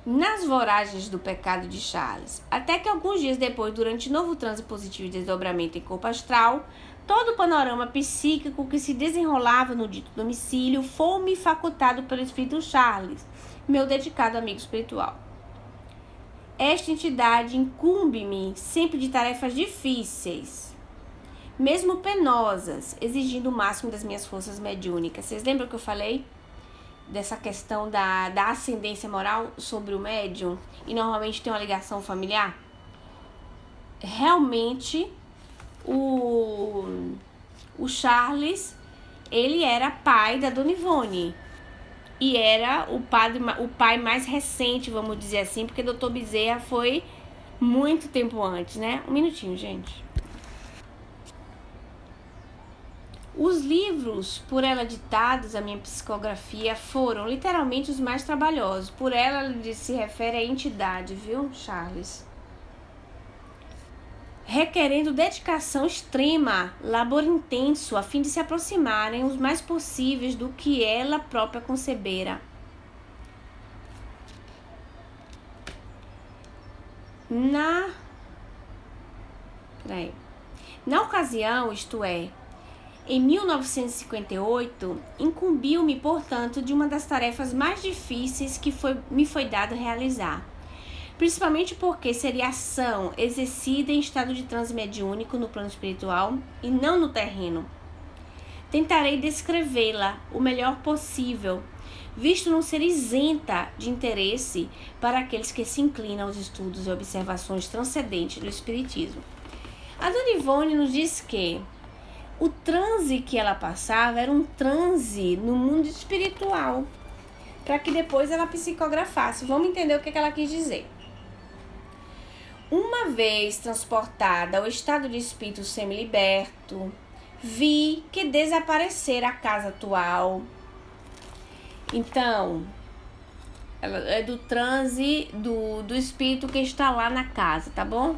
nas voragens do pecado de Charles, até que alguns dias depois, durante novo transe positivo e desdobramento em corpo astral, todo o panorama psíquico que se desenrolava no dito domicílio foi-me facultado pelo espírito Charles, meu dedicado amigo espiritual. Esta entidade incumbe-me sempre de tarefas difíceis, mesmo penosas, exigindo o máximo das minhas forças mediúnicas. Vocês lembram que eu falei dessa questão da ascendência moral sobre o médium? E normalmente tem uma ligação familiar? Realmente, o Charles, ele era pai da Dona Ivone. E era o pai mais recente, vamos dizer assim, porque Dr. Bezerra foi muito tempo antes, né? Um minutinho, gente. Os livros por ela ditados, a minha psicografia, foram literalmente os mais trabalhosos. Por ela se refere à entidade, viu, Charles? Requerendo dedicação extrema, labor intenso, a fim de se aproximarem os mais possíveis do que ela própria concebera. Na ocasião, isto é, em 1958, incumbiu-me, portanto, de uma das tarefas mais difíceis que me foi dado realizar. Principalmente porque seria ação exercida em estado de transe mediúnico no plano espiritual e não no terreno. Tentarei descrevê-la o melhor possível, visto não ser isenta de interesse para aqueles que se inclinam aos estudos e observações transcendentes do espiritismo. A Dona Ivone nos diz que o transe que ela passava era um transe no mundo espiritual, para que depois ela psicografasse. Vamos entender o que ela quis dizer. Uma vez transportada ao estado de espírito semiliberto, vi que desaparecera a casa atual. Então, ela é do transe do espírito que está lá na casa, tá bom?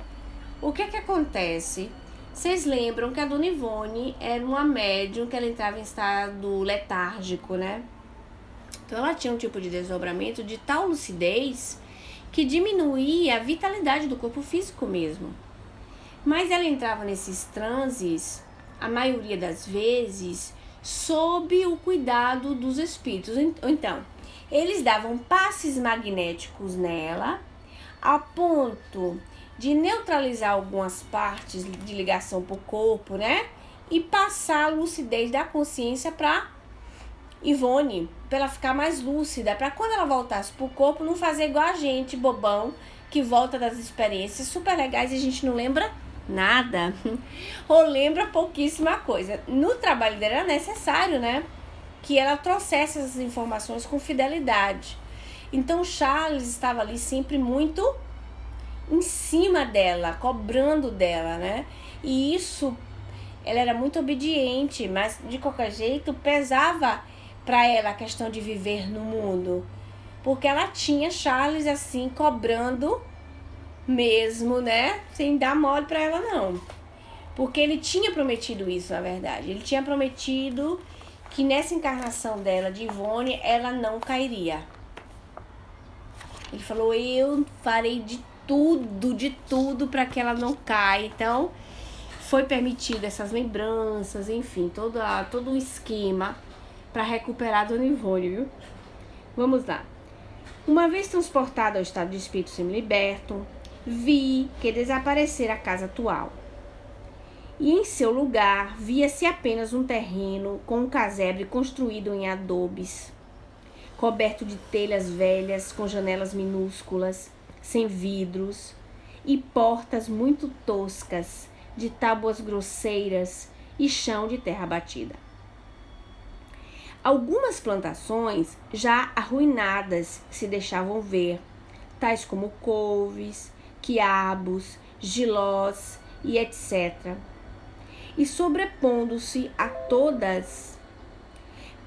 O que acontece? Vocês lembram que a Dona Ivone era uma médium que ela entrava em estado letárgico, né? Então ela tinha um tipo de desdobramento de tal lucidez que diminuía a vitalidade do corpo físico mesmo. Mas ela entrava nesses transes, a maioria das vezes, sob o cuidado dos espíritos. Então, eles davam passes magnéticos nela, a ponto de neutralizar algumas partes de ligação para o corpo, né? E passar a lucidez da consciência para Ivone, para ela ficar mais lúcida, para quando ela voltasse pro corpo não fazer igual a gente, bobão, que volta das experiências super legais e a gente não lembra nada, ou lembra pouquíssima coisa. No trabalho dela era necessário, né, que ela trouxesse essas informações com fidelidade. Então Charles estava ali sempre muito em cima dela, cobrando dela, né, e isso, ela era muito obediente, mas de qualquer jeito pesava para ela a questão de viver no mundo, porque ela tinha Charles assim cobrando mesmo, né, sem dar mole para ela não, porque ele tinha prometido isso, na verdade, ele tinha prometido que nessa encarnação dela de Ivone, ela não cairia. Ele falou, eu farei de tudo para que ela não caia. Então foi permitido essas lembranças, enfim, todo um esquema para recuperar a Dona Ivone, viu? Vamos lá. Uma vez transportada ao estado de espírito semiliberto, vi que desaparecera a casa atual. E em seu lugar via-se apenas um terreno com um casebre construído em adobes, coberto de telhas velhas com janelas minúsculas, sem vidros, e portas muito toscas, de tábuas grosseiras e chão de terra batida. Algumas plantações já arruinadas se deixavam ver, tais como couves, quiabos, gilós e etc. E sobrepondo-se a todas,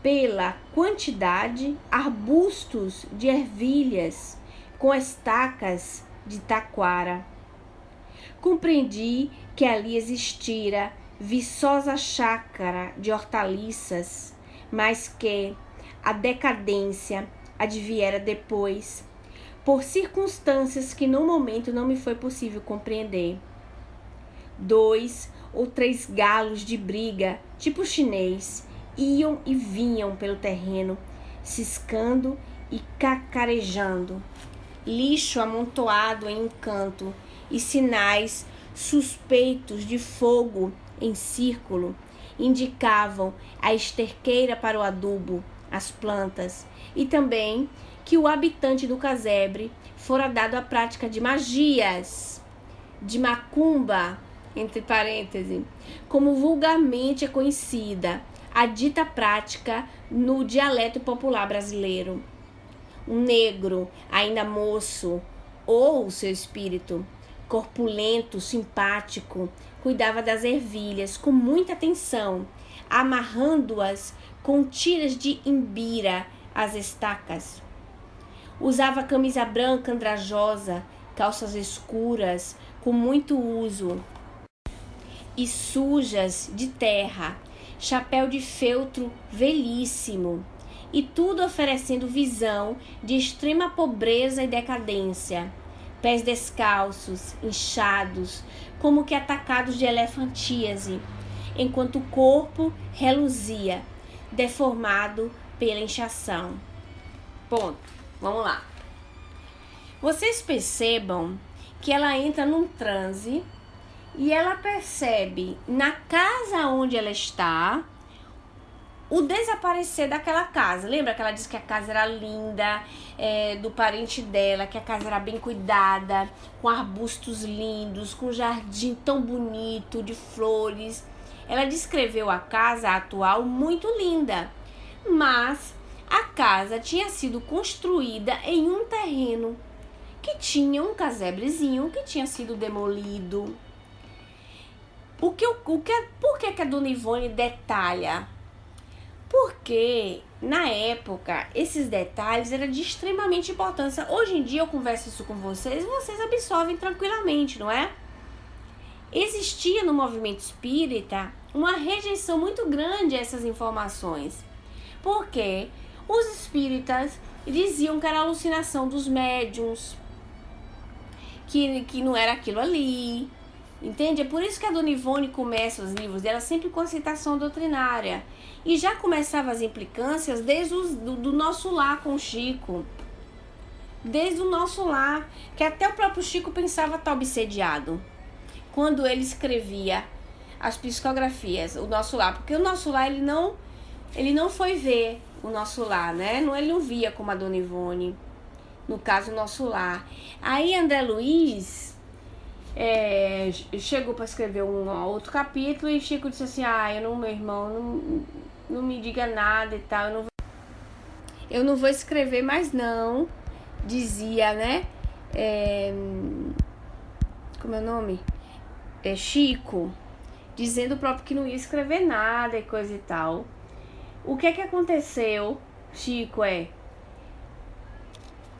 pela quantidade, arbustos de ervilhas com estacas de taquara. Compreendi que ali existira viçosa chácara de hortaliças, mas que a decadência, adviera depois, por circunstâncias que no momento não me foi possível compreender. 2 ou 3 galos de briga, tipo chinês, iam e vinham pelo terreno, ciscando e cacarejando. Lixo amontoado em um canto e sinais suspeitos de fogo em círculo indicavam a esterqueira para o adubo, as plantas, e também que o habitante do casebre fora dado à prática de magias, de macumba, entre parênteses, como vulgarmente é conhecida a dita prática no dialeto popular brasileiro. Um negro, ainda moço, ou o seu espírito, corpulento, simpático, cuidava das ervilhas com muita atenção, amarrando-as com tiras de imbira às estacas. Usava camisa branca andrajosa, calças escuras, com muito uso, e sujas de terra, chapéu de feltro velhíssimo, e tudo oferecendo visão de extrema pobreza e decadência. Pés descalços, inchados, como que atacados de elefantíase, enquanto o corpo reluzia, deformado pela inchação. Ponto. Vamos lá. Vocês percebam que ela entra num transe e ela percebe na casa onde ela está o desaparecer daquela casa. Lembra que ela disse que a casa era linda, do parente dela, que a casa era bem cuidada, com arbustos lindos, com um jardim tão bonito, de flores. Ela descreveu a casa atual muito linda, mas a casa tinha sido construída em um terreno que tinha um casebrezinho que tinha sido demolido. Por que a Dona Ivone detalha? Porque, na época, esses detalhes eram de extremamente importância. Hoje em dia eu converso isso com vocês e vocês absorvem tranquilamente, não é? Existia no movimento espírita uma rejeição muito grande a essas informações. Porque os espíritas diziam que era alucinação dos médiuns, que não era aquilo ali. Entende? É por isso que a Dona Ivone começa os livros dela sempre com a citação doutrinária. E já começava as implicâncias desde do nosso lar com o Chico. Desde o nosso lar, que até o próprio Chico pensava estar obsediado quando ele escrevia as psicografias, o nosso lar. Porque o nosso lar, ele não foi ver o nosso lar, né? Ele não via como a Dona Ivone, no caso, o nosso lar. Aí André Luiz chegou para escrever um outro capítulo e Chico disse assim: meu irmão, não me diga nada e tal, eu não vou escrever mais não, dizia, né? Como é o nome? Chico, dizendo próprio que não ia escrever nada e coisa e tal. O que aconteceu, Chico,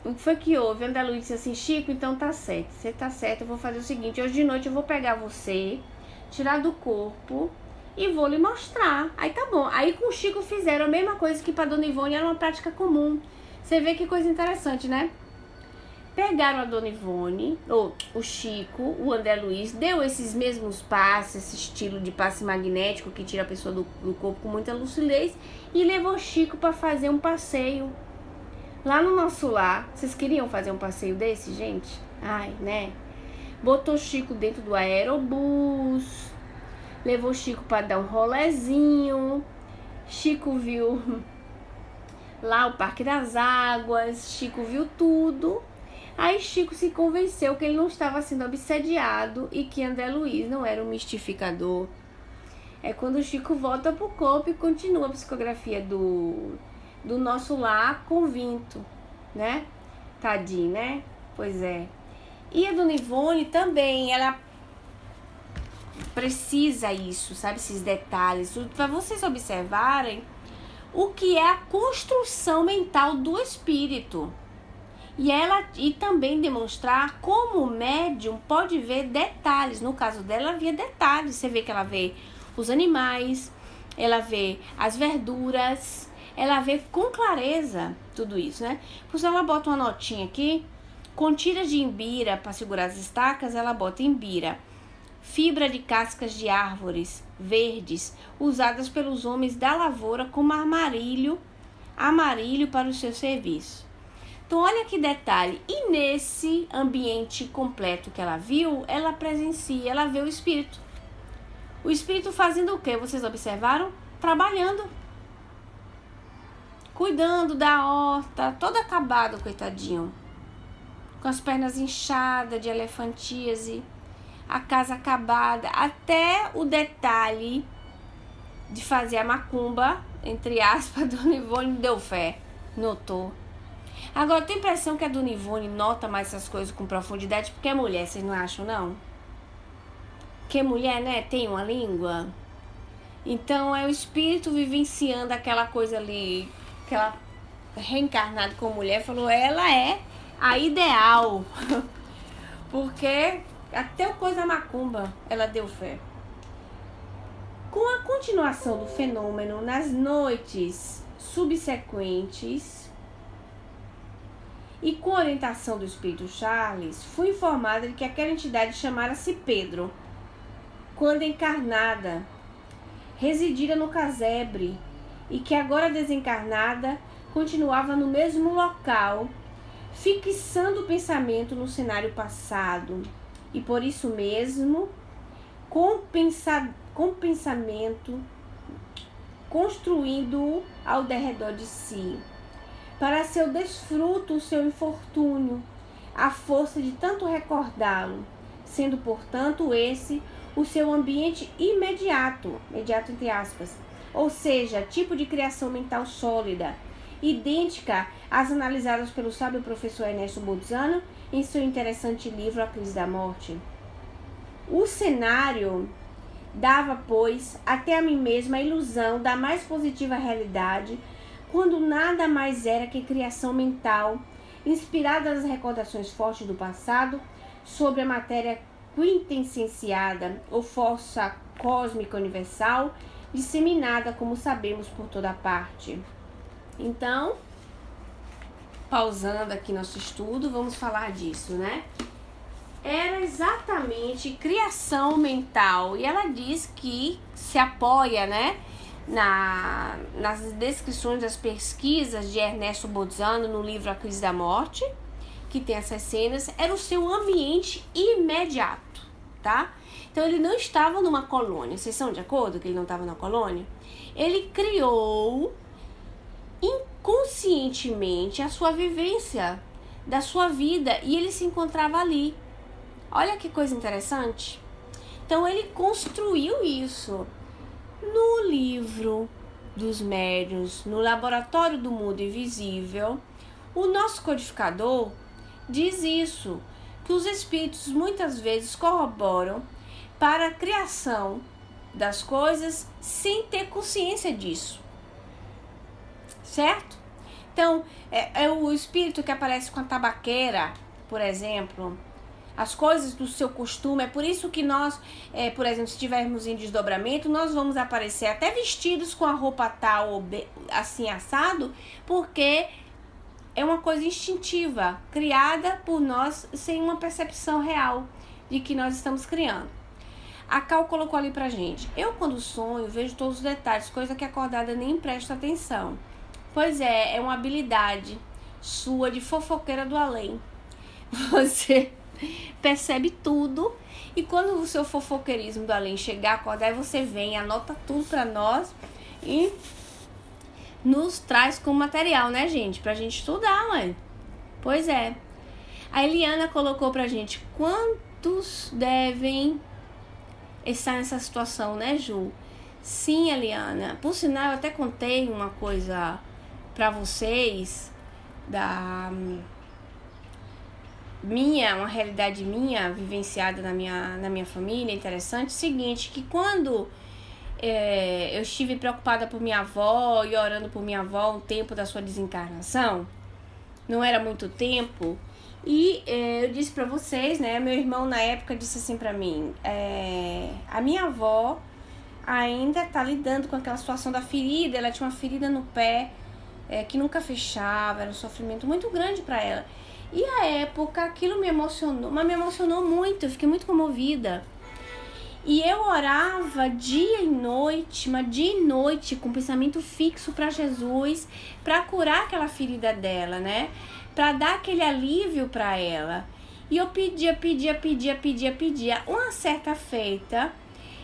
o que foi que houve? André Luiz disse assim: Chico, então tá certo, você tá certo, eu vou fazer o seguinte, hoje de noite eu vou pegar você, tirar do corpo e vou lhe mostrar. Aí tá bom. Aí com o Chico fizeram a mesma coisa que pra Dona Ivone era uma prática comum. Você vê que coisa interessante, né? Pegaram a Dona Ivone, ou o Chico, o André Luiz, deu esses mesmos passes, esse estilo de passe magnético que tira a pessoa do corpo com muita lucidez, e levou o Chico para fazer um passeio lá no nosso lar. Vocês queriam fazer um passeio desse, gente? Né? Botou o Chico dentro do aerobus, levou o Chico para dar um rolezinho. Chico viu lá o Parque das Águas, Chico viu tudo. Aí Chico se convenceu que ele não estava sendo obsediado e que André Luiz não era um mistificador. É quando o Chico volta pro corpo e continua a psicografia do nosso lar convinto, né? Tadinho, né? Pois é. E a Dona Ivone também, ela precisa isso, sabe? Esses detalhes, para vocês observarem o que é a construção mental do espírito. E também demonstrar como o médium pode ver detalhes. No caso dela, ela via detalhes. Você vê que ela vê os animais, ela vê as verduras, ela vê com clareza tudo isso, né? Por isso ela bota uma notinha aqui, com tiras de imbira para segurar as estacas, ela bota imbira, fibra de cascas de árvores verdes, usadas pelos homens da lavoura como armarilho para o seu serviço. Então olha que detalhe, e nesse ambiente completo que ela viu, ela presencia, ela vê o espírito. O espírito fazendo o quê? Vocês observaram? Trabalhando. Cuidando da horta, todo acabado, coitadinho. Com as pernas inchadas de elefantíase, a casa acabada, até o detalhe de fazer a macumba, entre aspas, Dona Ivone deu fé, notou. Agora, eu tenho a impressão que a Dona Ivone nota mais essas coisas com profundidade, porque é mulher, vocês não acham, não? Porque mulher, né, tem uma língua. Então, é o espírito vivenciando aquela coisa ali, aquela reencarnada como mulher, falou, ela é a ideal. Porque até o coisa da macumba, ela deu fé. Com a continuação do fenômeno nas noites subsequentes e com a orientação do espírito Charles, fui informada de que aquela entidade chamara-se Pedro, quando encarnada, residira no casebre e que agora desencarnada continuava no mesmo local, fixando o pensamento no cenário passado e por isso mesmo com pensamento construindo-o ao derredor de si, para seu desfruto, o seu infortúnio, a força de tanto recordá-lo, sendo, portanto, esse o seu ambiente imediato entre aspas, ou seja, tipo de criação mental sólida, idêntica às analisadas pelo sábio professor Ernesto Bolzano em seu interessante livro A Crise da Morte. O cenário dava, pois, até a mim mesma a ilusão da mais positiva realidade, quando nada mais era que criação mental, inspirada nas recordações fortes do passado, sobre a matéria quintessenciada ou força cósmica universal, disseminada, como sabemos, por toda parte. Então, pausando aqui nosso estudo, vamos falar disso, né? Era exatamente criação mental, e ela diz que se apoia, né, nas descrições das pesquisas de Ernesto Bolzano no livro A Crise da Morte, que tem essas cenas, era o seu ambiente imediato, tá? Então ele não estava numa colônia, vocês são de acordo que ele não estava numa colônia? Ele criou inconscientemente a sua vivência da sua vida e ele se encontrava ali. Olha que coisa interessante. Então ele construiu isso no livro dos médiuns, no Laboratório do Mundo Invisível. O nosso codificador diz isso, que os espíritos muitas vezes corroboram para a criação das coisas sem ter consciência disso, certo? Então, é o espírito que aparece com a tabaqueira, por exemplo, as coisas do seu costume. É por isso que nós, por exemplo, se estivermos em desdobramento, nós vamos aparecer até vestidos com a roupa tal, assim, assado, porque é uma coisa instintiva, criada por nós sem uma percepção real de que nós estamos criando. A Cal colocou ali pra gente: eu, quando sonho, vejo todos os detalhes, coisa que acordada nem presta atenção. Pois é uma habilidade sua de fofoqueira do além. Você percebe tudo, e quando o seu fofoqueirismo do além chegar, acordar, aí você vem, anota tudo pra nós e nos traz como material, né, gente? Pra gente estudar, ué. Pois é. A Eliana colocou pra gente: quantos devem estar nessa situação, né, Ju? Sim, Eliana. Por sinal, eu até contei uma coisa pra vocês uma realidade minha, vivenciada na minha família, interessante. Seguinte, que quando eu estive preocupada por minha avó e orando por minha avó, o tempo da sua desencarnação, não era muito tempo, e eu disse pra vocês, né, meu irmão na época disse assim pra mim: a minha avó ainda tá lidando com aquela situação da ferida, ela tinha uma ferida no pé que nunca fechava, era um sofrimento muito grande para ela. E à época aquilo me emocionou, mas me emocionou muito, eu fiquei muito comovida. E eu orava dia e noite, mas dia e noite, com pensamento fixo para Jesus, para curar aquela ferida dela, né? Para dar aquele alívio para ela. E eu pedia. Uma certa feita,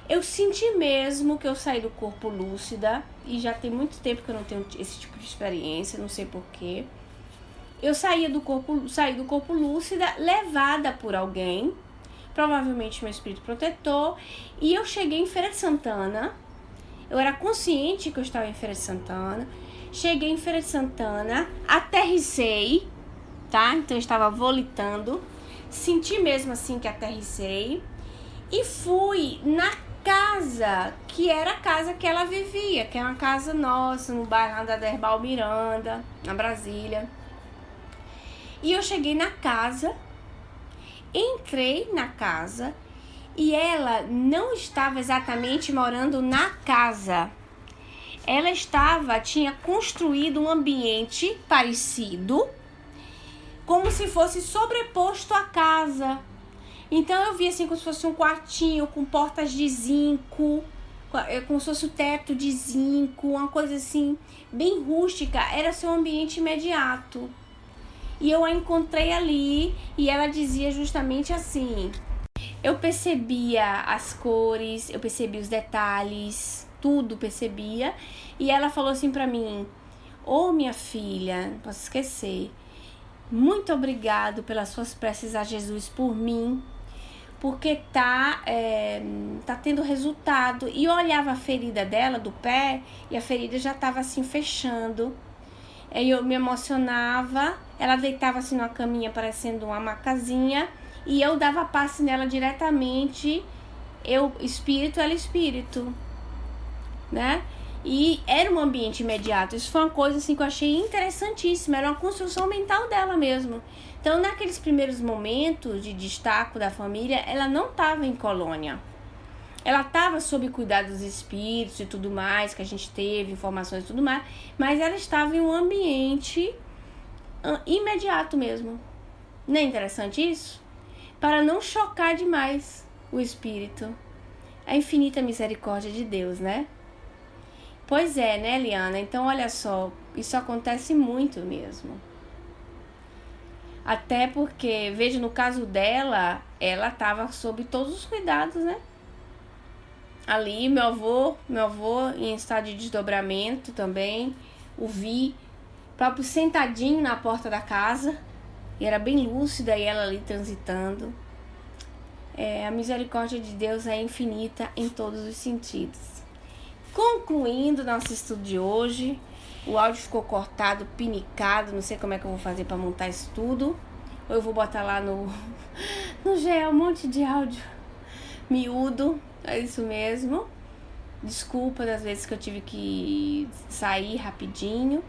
eu senti mesmo que eu saí do corpo lúcida, e já tem muito tempo que eu não tenho esse tipo de experiência, não sei porquê. Eu saí do corpo lúcida, levada por alguém, provavelmente meu espírito protetor, e eu cheguei em Feira de Santana. Eu era consciente que eu estava em Feira de Santana. Cheguei em Feira de Santana, aterrissei, tá? Então eu estava volitando, senti mesmo assim que aterrissei, e fui na casa, que era a casa que ela vivia, que é uma casa nossa, no bairro da Derbal Miranda, na Brasília. E eu cheguei na casa, entrei na casa, e ela não estava exatamente morando na casa. Ela tinha construído um ambiente parecido, como se fosse sobreposto à casa. Então eu vi assim como se fosse um quartinho com portas de zinco, como se fosse o teto de zinco, uma coisa assim bem rústica. Era seu ambiente imediato. E eu a encontrei ali e ela dizia justamente assim: eu percebia as cores, eu percebia os detalhes, tudo percebia. E ela falou assim pra mim: ô minha filha, não posso esquecer, muito obrigado pelas suas preces a Jesus por mim, porque tá tendo resultado. E eu olhava a ferida dela, do pé, e a ferida já tava assim fechando. Aí eu me emocionava, ela deitava assim numa caminha parecendo uma macazinha, e eu dava passe nela diretamente, eu espírito, ela espírito, né? E era um ambiente imediato. Isso foi uma coisa assim que eu achei interessantíssima, era uma construção mental dela mesmo. Então, naqueles primeiros momentos de destaque da família, ela não estava em colônia. Ela estava sob cuidado dos espíritos e tudo mais, que a gente teve, informações e tudo mais, mas ela estava em um ambiente imediato mesmo. Não é interessante isso? Para não chocar demais o espírito. A infinita misericórdia de Deus, né? Pois é, né, Liana? Então, olha só, isso acontece muito mesmo. Até porque, veja, no caso dela, ela estava sob todos os cuidados, né? Ali, meu avô em estado de desdobramento também, o vi próprio sentadinho na porta da casa, e era bem lúcida, e ela ali transitando. A misericórdia de Deus é infinita em todos os sentidos. Concluindo nosso estudo de hoje, o áudio ficou cortado, pinicado, não sei como é que eu vou fazer para montar isso tudo, ou eu vou botar lá no GE um monte de áudio miúdo. É isso mesmo. Desculpa das vezes que eu tive que sair rapidinho,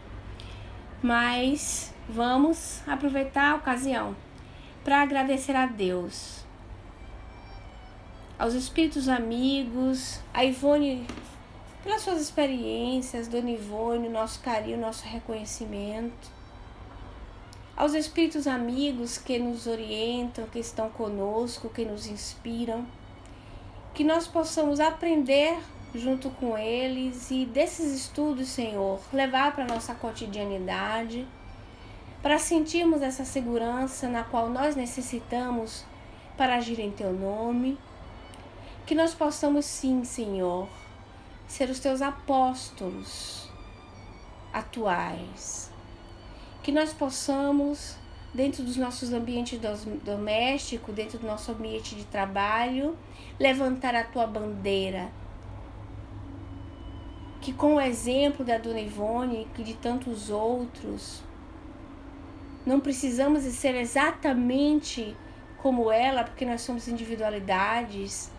mas vamos aproveitar a ocasião para agradecer a Deus, aos espíritos amigos, a Ivone pelas suas experiências, Dona Ivone, nosso carinho, nosso reconhecimento, aos espíritos amigos que nos orientam, que estão conosco, que nos inspiram, que nós possamos aprender junto com eles e desses estudos, Senhor, levar para a nossa cotidianidade, para sentirmos essa segurança na qual nós necessitamos para agir em Teu nome. Que nós possamos sim, Senhor, ser os Teus apóstolos atuais. Que nós possamos, dentro dos nossos ambientes domésticos, dentro do nosso ambiente de trabalho, levantar a Tua bandeira. Que com o exemplo da Dona Ivone e de tantos outros, não precisamos de ser exatamente como ela, porque nós somos individualidades,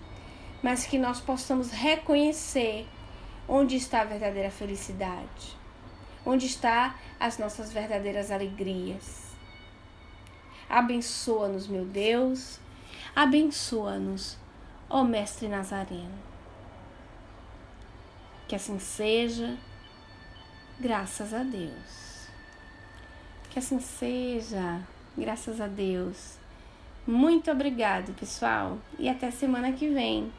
mas que nós possamos reconhecer onde está a verdadeira felicidade, onde está as nossas verdadeiras alegrias. Abençoa-nos, meu Deus, abençoa-nos, ó Mestre Nazareno. Que assim seja, Graças a Deus. Que assim seja. Graças a Deus. Muito obrigado, pessoal. E até semana que vem.